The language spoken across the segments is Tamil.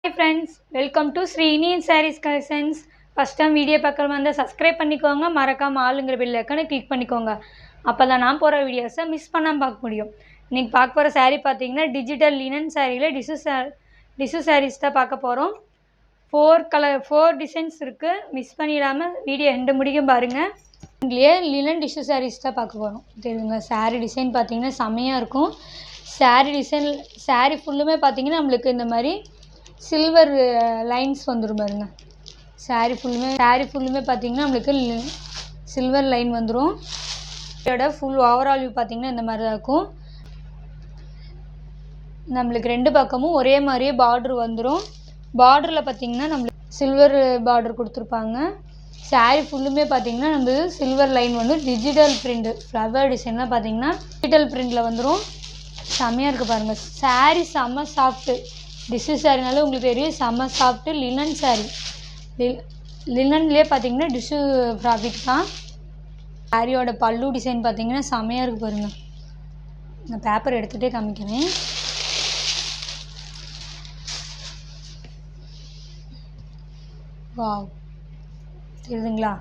Hi friends, welcome to Srini Sarees Collections. First time video பார்க்குறவங்க வந்து சப்ஸ்கிரைப் பண்ணிக்கோங்க, மறக்காம ஆளுங்கிற பெல் ஐக்கானை கிளிக் பண்ணிக்கோங்க. அப்போ தான் நான் போகிற வீடியோஸை மிஸ் பண்ணாமல் பார்க்க முடியும். இன்றைக்கி பார்க்க போகிற saree பார்த்தீங்கன்னா டிஜிட்டல் லினன் சாரியில் டிஷ்யூ sarees தான் பார்க்க போகிறோம். 4 டிசைன்ஸ் இருக்குது. மிஸ் பண்ணிடாமல் வீடியோ எண்டு முடிக்கும் பாருங்கள். இங்கேயே லினன் டிஷ்யூ sarees தான் பார்க்க போகிறோம். தெரியுங்க, saree டிசைன் பார்த்தீங்கன்னா செம்மையாக இருக்கும். saree ஃபுல்லுமே பார்த்தீங்கன்னா நம்மளுக்கு இந்த மாதிரி சில்வர் லைன்ஸ் வந்துடும் பாருங்க. saree ஃபுல்லுமே பார்த்தீங்கன்னா நம்மளுக்கு சில்வர் லைன் வந்துடும். இதோட ஃபுல் ஓவரால் வியூ பார்த்தீங்கன்னா இந்த மாதிரி தான் இருக்கும். நம்மளுக்கு ரெண்டு பக்கமும் ஒரே மாதிரியே பார்டர் வந்துடும். பார்டரில் பார்த்தீங்கன்னா நம்மளுக்கு சில்வர் பார்டர் கொடுத்துருப்பாங்க. saree ஃபுல்லுமே பார்த்தீங்கன்னா நம்மளுக்கு சில்வர் லைன் வந்து டிஜிட்டல் பிரிண்ட் ஃப்ளவர் டிசைன்லாம் பார்த்தீங்கன்னா டிஜிட்டல் பிரிண்டில் வந்துடும். செம்மையாக இருக்குது பாருங்கள். saree செம்ம சாஃப்ட்டு. டிஷ்யூ சாரினாலே உங்களுக்கு தெரியும், செம்ம சாஃப்ட்டு. லினன் சாரீ லினன்லேயே பார்த்தீங்கன்னா டிஷ்யூ ஃபேப்ரிக் தான். சாரியோட பல்லு டிசைன் பார்த்தீங்கன்னா செம்மையாக இருக்குது பாருங்கள். நான் பேப்பர் எடுத்துகிட்டே காமிக்கிறேன். வாவ், தெரியுதுங்களா?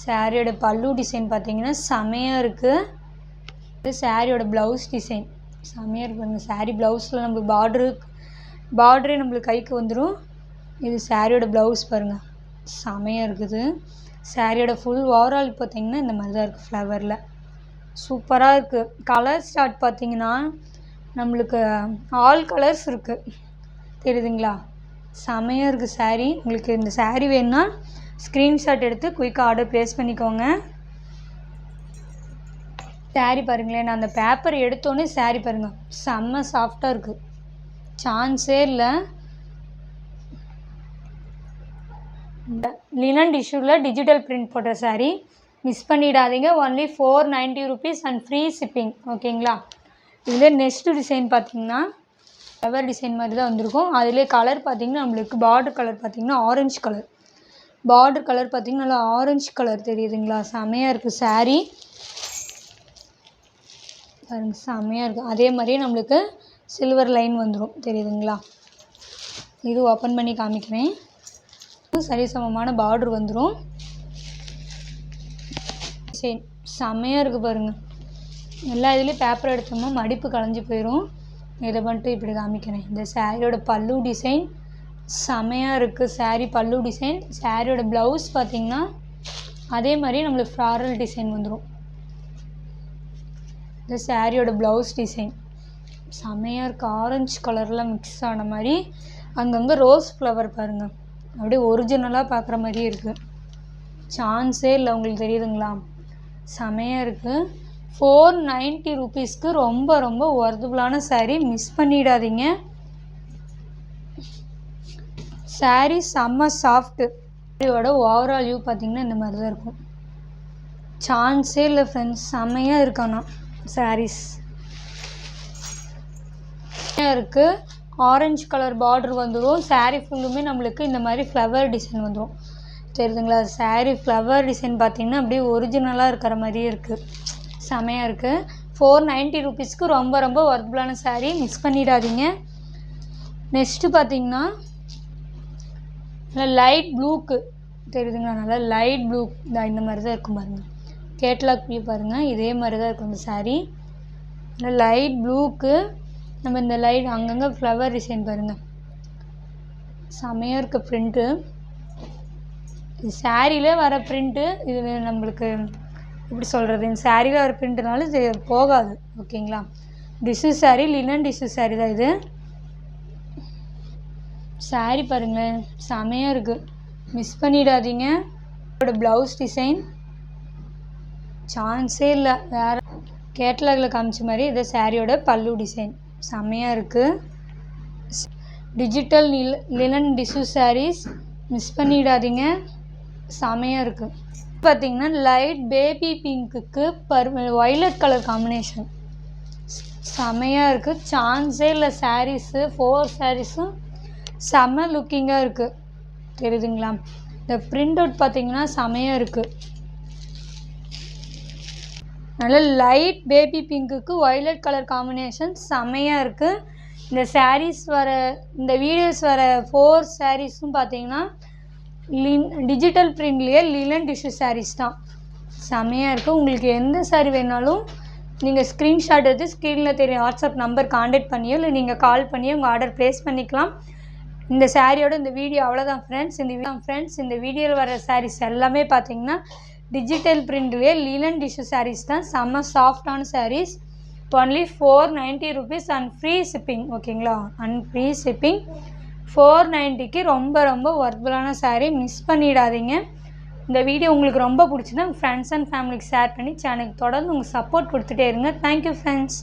சாரியோட பல்லு டிசைன் பார்த்தீங்கன்னா செம்மையாக இருக்குது. இது சாரியோட ப்ளவுஸ் டிசைன் செம்மையாக இருக்குது பாருங்கள். சாரீ ப்ளவுஸில் நம்மளுக்கு பார்டரே நம்மளுக்கு கைக்கு வந்துடும். இது சாரியோட ப்ளவுஸ் பாருங்கள், செமையாக இருக்குது. சாரியோட ஃபுல் ஓவரால் பார்த்தீங்கன்னா இந்த மாதிரி தான் இருக்குது. ஃப்ளவரில் சூப்பராக இருக்குது. கலர் ஸ்டார்ட் பார்த்தீங்கன்னா நம்மளுக்கு ஆல் கலர்ஸ் இருக்குது. தெரியுதுங்களா? செமையாக இருக்குது சாரீ. உங்களுக்கு இந்த சாரீ வேணும்னா ஸ்க்ரீன்ஷாட் எடுத்து குயிக்காக ஆர்டர் ப்ளேஸ் பண்ணிக்கோங்க. சாரீ பாருங்களேன், நான் அந்த பேப்பர் எடுத்தோன்னே சாரீ பாருங்கள் செம்ம சாஃப்டாக இருக்குது, சான்ஸே இல்லை. லினன் டிஷ்யூவில் டிஜிட்டல் பிரிண்ட் போட்ட சாரீ மிஸ் பண்ணிடாதீங்க. Only 490 rupees and free shipping. ஓகேங்களா? இதில் நெக்ஸ்ட் டிசைன் பார்த்தீங்கன்னா ஃப்ளவர் டிசைன் மாதிரி தான் வந்திருக்கும். அதிலே கலர் பார்த்தீங்கன்னா நம்மளுக்கு பார்டர் கலர் பார்த்தீங்கன்னா ஆரஞ்சு கலர். பார்டர் கலர் பார்த்தீங்கன்னா நல்லா ஆரஞ்சு கலர் தெரியுதுங்களா? செமையாக இருக்குது சாரீ பாருங்க, செமையாக இருக்குது. அதே மாதிரியே நம்மளுக்கு சில்வர் லைன் வந்துடும். தெரியுதுங்களா? இது ஓப்பன் பண்ணி காமிக்கிறேன். சரிசமமான பார்டர் வந்துடும். சரி, செம்மையாக இருக்குது பாருங்கள். எல்லா இதுலேயும் பேப்பர் எடுத்தோம்னா மடிப்பு களைஞ்சி போயிடும். இதை பண்ணிட்டு இப்படி காமிக்கிறேன். இந்த சாரியோட பல்லு டிசைன் செம்மையாக இருக்குது. சாரீ பல்லு டிசைன். சாரியோட ப்ளவுஸ் பார்த்திங்கன்னா அதே மாதிரி நம்மளுக்கு ஃப்ளாரல் டிசைன் வந்துடும். இந்த சாரியோட ப்ளவுஸ் டிசைன் செம்மையாக இருக்குது. ஆரஞ்சு கலரில் மிக்ஸ் ஆன மாதிரி அங்கங்கே ரோஸ் ஃப்ளவர் பாருங்கள், அப்படியே ஒரிஜினலாக பார்க்குற மாதிரியே இருக்குது. சான்ஸே இல்லை. உங்களுக்கு தெரியுதுங்களா? செம்மையாக இருக்குது. 490 rupeesக்கு ரொம்ப ரொம்ப ஒர்த்தபுளான சாரீ. மிஸ் பண்ணிடாதீங்க. சாரீ செம்ம சாஃப்ட்டு. சாரியோட ஓவரால் வியூ பார்த்திங்கன்னா இந்த மாதிரி தான் இருக்கும். சான்ஸே இல்லை ஃப்ரெண்ட்ஸ், செம்மையாக இருக்கானா சாரீஸ் இருக்குது. ஆரஞ்சு கலர் பார்டர் வந்துடும். சாரீ ஃபுல்லுமே நம்மளுக்கு இந்த மாதிரி ஃப்ளவர் டிசைன் வந்துடும். தெரியுதுங்களா? சாரீ ஃப்ளவர் டிசைன் பார்த்திங்கன்னா அப்படியே ஒரிஜினலாக இருக்கிற மாதிரியே இருக்குது. செமையாக இருக்குது. 490 rupeesக்கு ரொம்ப ரொம்ப ஒர்த்தபுளான சாரீ. மிஸ் பண்ணிடாதீங்க. நெக்ஸ்ட்டு பார்த்திங்கன்னா நல்லா லைட் ப்ளூக்கு தெரியுதுங்களா? நல்லா லைட் ப்ளூ இந்த மாதிரி தான் இருக்கும் பாருங்கள். கேட்லாக் வியூ பாருங்கள், இதே மாதிரி தான் இருக்கும் இந்த சாரீ. நல்லா லைட் ப்ளூக்கு நம்ம இந்த லைட் அங்கங்கே ஃப்ளவர் டிசைன் பாருங்கள், செமையாக இருக்க ப்ரிண்ட்டு. இது சாரியிலே வர ப்ரிண்ட்டு. இது நம்மளுக்கு எப்படி சொல்கிறது, இந்த சாரியில் வர ப்ரிண்ட்டுனாலும் இது போகாது. ஓகேங்களா? Tissue sari, linen tissue sari தான் இது. சாரீ பாருங்களேன், செமையாக இருக்குது. மிஸ் பண்ணிடாதீங்க. இதோட ப்ளவுஸ் டிசைன் சான்ஸே இல்லை. வேறு கேட்லாகில் காமிச்ச மாதிரி இது சாரியோட பல்லு டிசைன் செம்மையாக இருக்குது. Digital linen tissue sarees miss பண்ணிடாதீங்க. செம்மையாக இருக்குது. பார்த்திங்கன்னா லைட் பேபி பிங்க்குக்கு வயலட் கலர் காம்பினேஷன் செம்மையாக இருக்குது. சான்ஸே இல்லை. சாரீஸு 4 சாரீஸும் செம்ம லுக்கிங்காக இருக்குது. தெரியுதுங்களா? இந்த பிரிண்ட் அவுட் பார்த்திங்கன்னா செம்மையாக இருக்குது. நல்ல லைட் பேபி பிங்க்குக்கு வயலட் கலர் காம்பினேஷன் செம்மையாக இருக்குது. இந்த சாரீஸ் வர இந்த வீடியோஸ் வர 4 சாரீஸும் பார்த்தீங்கன்னா டிஜிட்டல் பிரிண்ட்லேயே லினன் டிஷ்யூ சாரீஸ் தான். செமையாக இருக்குது. உங்களுக்கு எந்த சாரீ வேணாலும் நீங்கள் ஸ்க்ரீன்ஷாட் எடுத்து ஸ்க்ரீனில் தெரிய வாட்ஸ்அப் நம்பர் காண்டாக்ட் பண்ணியோ இல்லை நீங்கள் கால் பண்ணியோ உங்கள் ஆர்டர் ப்ளேஸ் பண்ணிக்கலாம். இந்த சாரியோட இந்த வீடியோ அவ்வளோதான் ஃப்ரெண்ட்ஸ். இந்த வீடியோவில் வர சாரீஸ் எல்லாமே பார்த்தீங்கன்னா டிஜிட்டல் பிரிண்ட்லேயே லினன் டிஷ்யூ சாரீஸ் தான். செம்ம சாஃப்டான sarees. Only 490 rupees and free shipping. ஓகேங்களா, அண்ட் ஃப்ரீ ஷிப்பிங். 490க்கு ரொம்ப ரொம்ப ஒர்த்புல்லான சாரீ. மிஸ் பண்ணிடாதீங்க. இந்த வீடியோ உங்களுக்கு ரொம்ப பிடிச்சிருந்தா உங்கள் ஃப்ரெண்ட்ஸ் அண்ட் ஃபேமிலிக்கு ஷேர் பண்ணி சேனலுக்கு தொடர்ந்து உங்கள் சப்போர்ட் கொடுத்துட்டே இருங்க. Thank you friends.